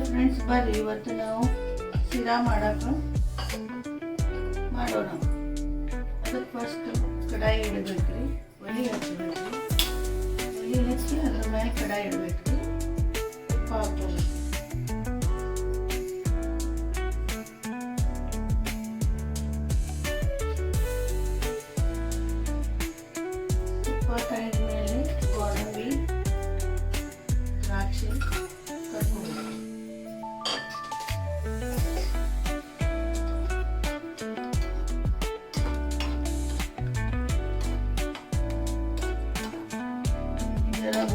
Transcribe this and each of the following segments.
Friends, ಬರ್ರಿ ಇವತ್ತು ನಾವು ಶಿರಾ ಮಾಡೋಣ. ಅದಕ್ಕೆ ಫಸ್ಟ್ ಕಡಾಯಿ ಇಡಬೇಕ್ರಿ, ಒಲೆ ಹಚ್ಚಬೇಕ್ರಿ. ಒಲೆ ಹಚ್ಚಿ ಅದ್ರ ಮೇಲೆ ಕಡಾಯಿ ಇಡಬೇಕ್ರಿ. ತುಪ್ಪ ಹಾಕ್ಬೇಕು. ತುಪ್ಪ ಕಾಯಿದ ಮೇಲೆ ಗೋಡಂಬಿ, ದ್ರಾಕ್ಷಿ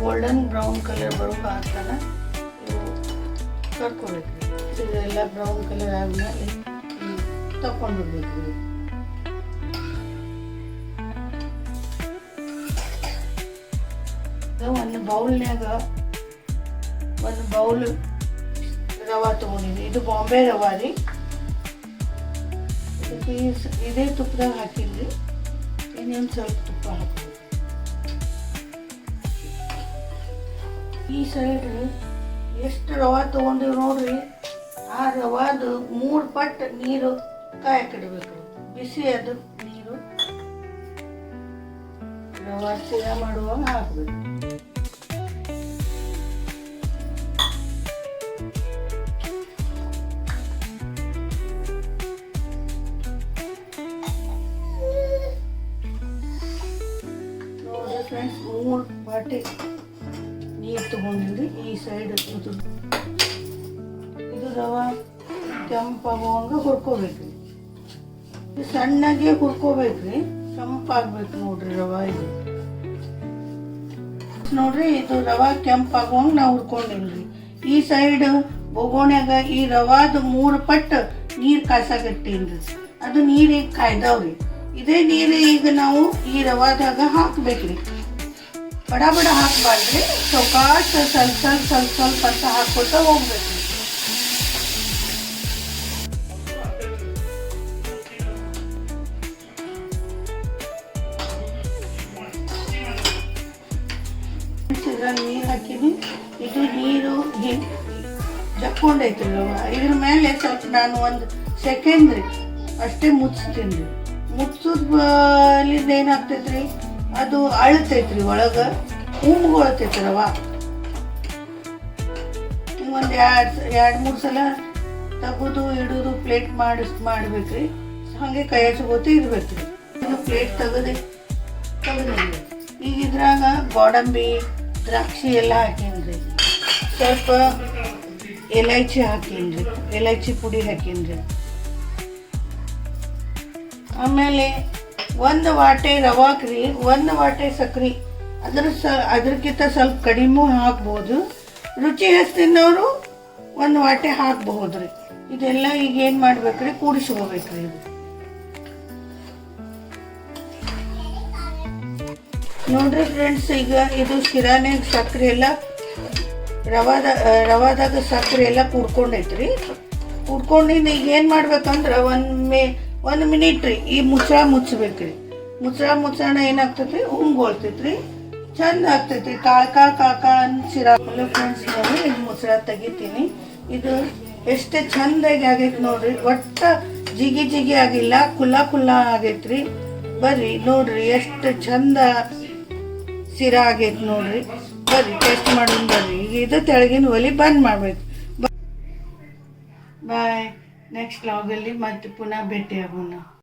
ಗೋಲ್ಡನ್ ಬ್ರೌನ್ ಕಲರ್ ಬರೋ ಹಾಕ್ತಾನ ಕರ್ಕೋಬೇಕ್ರಿ. ಇದೆಲ್ಲ ಬ್ರೌನ್ ಕಲರ್ ಆದ್ಮೇಲೆ ತಕೊಂಡ್ಬಿಡ್ಬೇಕ್ರಿ. ಒಂದು ಬೌಲ್ನಾಗ ಒಂದು ಬೌಲ್ ರವಾ ತೊಗೊಂಡಿನಿ. ಇದು ಬಾಂಬೆ ರವಾ ರೀ. ಇದೇ ತುಪ್ಪದಾಗ ಹಾಕಿದ್ರಿ. ಇನ್ನೊಂದು ಸ್ವಲ್ಪ ತುಪ್ಪ ಹಾಕಬೇಕು. ಈ ಸೈಡ್ ಎಷ್ಟು ರವಾ ತೊಗೊಂಡಿವಿ ನೋಡ್ರಿ, ಆ ರವಾದು 3 ಪಟ್ಟು ನೀರು ಕಾಯಕ್ಕಿಡ್ಬೇಕು. ಬಿಸಿ ಅದು ನೀರು ರವಾ ಶಿರಾ ಮಾಡುವಾಗ ಹಾಕಬೇಕು. ನೋಡ್ರಿ ಫ್ರೆಂಡ್ಸ್, 3 ಪಾಟಿ ನೀರು ತಗೊಂಡಿದ್ರಿ. ಈ ಸೈಡ್ ಇದು ರವಾ ಕೆಂಪಾಗುವಂಗ ಹುರ್ಕೋಬೇಕ್ರಿ. ಸಣ್ಣಗೆ ಹುರ್ಕೋಬೇಕ್ರಿ, ಕೆಂಪಾಗ್ಬೇಕು ನೋಡ್ರಿ ರವಾ. ಇದು ನೋಡ್ರಿ, ಇದು ರವಾ ಕೆಂಪಾಗುವಂಗ ನಾವು ಹುರ್ಕೊಂಡಿವ್ರಿ. ಈ ಸೈಡ್ ಬೊಗೋಣ್ಯಾಗ ಈ ರವಾದ 3 ಪಟ್ಟು ನೀರು ಕಾಯ್ಸಾಕಟ್ಟೀನ್ರಿ. ಅದು ನೀರಿಗೆ ಕಾಯ್ದಾವ್ರಿ. ಇದೇ ನೀರು ಈಗ ನಾವು ಈ ರವಾದಾಗ ಹಾಕ್ಬೇಕ್ರಿ. ಬಡ ಬಡ ಹಾಕಬಾರ್ದ್ರಿ, ಚೌಕಾಶ ಸ್ವಲ್ಪ ಸ್ವಲ್ಪ ಅಂತ ಹಾಕ್ಕೊಳ್ತಾ ಹೋಗ್ಬೇಕು. ನೀರು ಹಾಕಿನಿ. ಇದು ನೀರು ಜಕ್ಕೊಂಡೈತ್ರಿ ರವ. ಇದ್ರ ಮೇಲೆ ಸ್ವಲ್ಪ ನಾನು 1 ಸೆಕೆಂಡ್ ರೀ ಅಷ್ಟೇ ಮುಚ್ತೀನಿ ರೀ. ಮುಚ್ಚೋದ್ಲಿಂದ ಏನಾಗ್ತೈತ್ರಿ, ಅದು ಅಳ್ತೈತ್ರಿ ಒಳಗೆ, ಉಮ್ಗೊಳ್ತೈತಿ ರವ. ಒಂದು 2-3 ಸಲ ತೆಗೆದು ಇಡೋದು, ಪ್ಲೇಟ್ ಮಾಡ್ಬೇಕ್ರಿ. ಹಾಗೆ ಕೈ ಹಚ್ಕೋತ ಇರ್ಬೇಕ್ರಿ. ಇದು ಪ್ಲೇಟ್ ತೆಗೆದ್ರಿ. ಈಗ ಇದ್ರಾಗ ಗೋಡಂಬಿ, ದ್ರಾಕ್ಷಿ ಎಲ್ಲ ಹಾಕೀನ್ರಿ. ಸ್ವಲ್ಪ ಎಲೈಚಿ ಹಾಕೀನ್ರಿ, ಎಲೈಚಿ ಪುಡಿ ಹಾಕೀನ್ರಿ. ಆಮೇಲೆ 1 ವಾಟೆ ರವಾಕ್ರಿ, 1 ವಾಟೆ ಸಕ್ರೆ. ಅದಕ್ಕಿಂತ ಸ್ವಲ್ಪ ಕಡಿಮೆ ಹಾಕ್ಬೋದು. ರುಚಿ ಹೆಚ್ಚಿನವರು 1 ವಾಟೆ ಹಾಕಬಹುದ್ರಿ. ಇದೆಲ್ಲ ಈಗ ಏನು ಮಾಡ್ಬೇಕ್ರಿ, ಕೂಡಿಸ್ಕೋಬೇಕ್ರಿ. ಇದು ನೋಡ್ರಿ ಫ್ರೆಂಡ್ಸ್, ಈಗ ಇದು ಶಿರಾನ್ಯಾಗ ಸಕ್ಕರೆ ಎಲ್ಲ ರವಾದಾಗ ಸಕ್ಕರೆ ಎಲ್ಲ ಕೂಡ್ಕೊಂಡೈತ್ರಿ. ಕೂಡ್ಕೊಂಡಿಂದ ಈಗ ಏನು ಮಾಡ್ಬೇಕಂದ್ರೆ 1 ಮಿನಿಟ್ ರೀ ಈ ಮುಚ್ಚಬೇಕ್ರಿ. ಮುಚ್ಚೋಣ ಏನಾಗ್ತೈತ್ರಿ, ಉಮ್ಗೊಳ್ತೈತ್ರಿ, ಚಂದ ಆಗ್ತೈತಿ. ಕಾಳ್ ಶಿರಾ. ಫ್ರೆಂಡ್ಸ್, ನೋಡಿ ಇದು ಮುಚ್ಚಳ ತೆಗಿತೀನಿ. ಇದು ಎಷ್ಟು ಚಂದಾಗಿ ಆಗೈತಿ ನೋಡ್ರಿ. ಒಟ್ಟ ಜಿಗಿ ಆಗಿಲ್ಲ, ಕುಲ್ಲ ಆಗೈತ್ರಿ. ಬರ್ರಿ ನೋಡ್ರಿ ಎಷ್ಟು ಚಂದ ಶಿರಾ ಆಗೈತಿ ನೋಡ್ರಿ. ಬರ್ರಿ ಟೇಸ್ಟ್ ಮಾಡೋಣ ಬರ್ರಿ. ಈಗ ಇದು ತೆಳಗಿನ ಒಲಿ ಬಂದ್ ಮಾಡ್ಬೇಕು. ಬಾಯ್. ನೆಕ್ಸ್ಟ್ ವ್ಲಾಗಲ್ಲಿ ಮತ್ತೆ ಪುನಃ ಭೇಟಿ ಆಗೋಣ.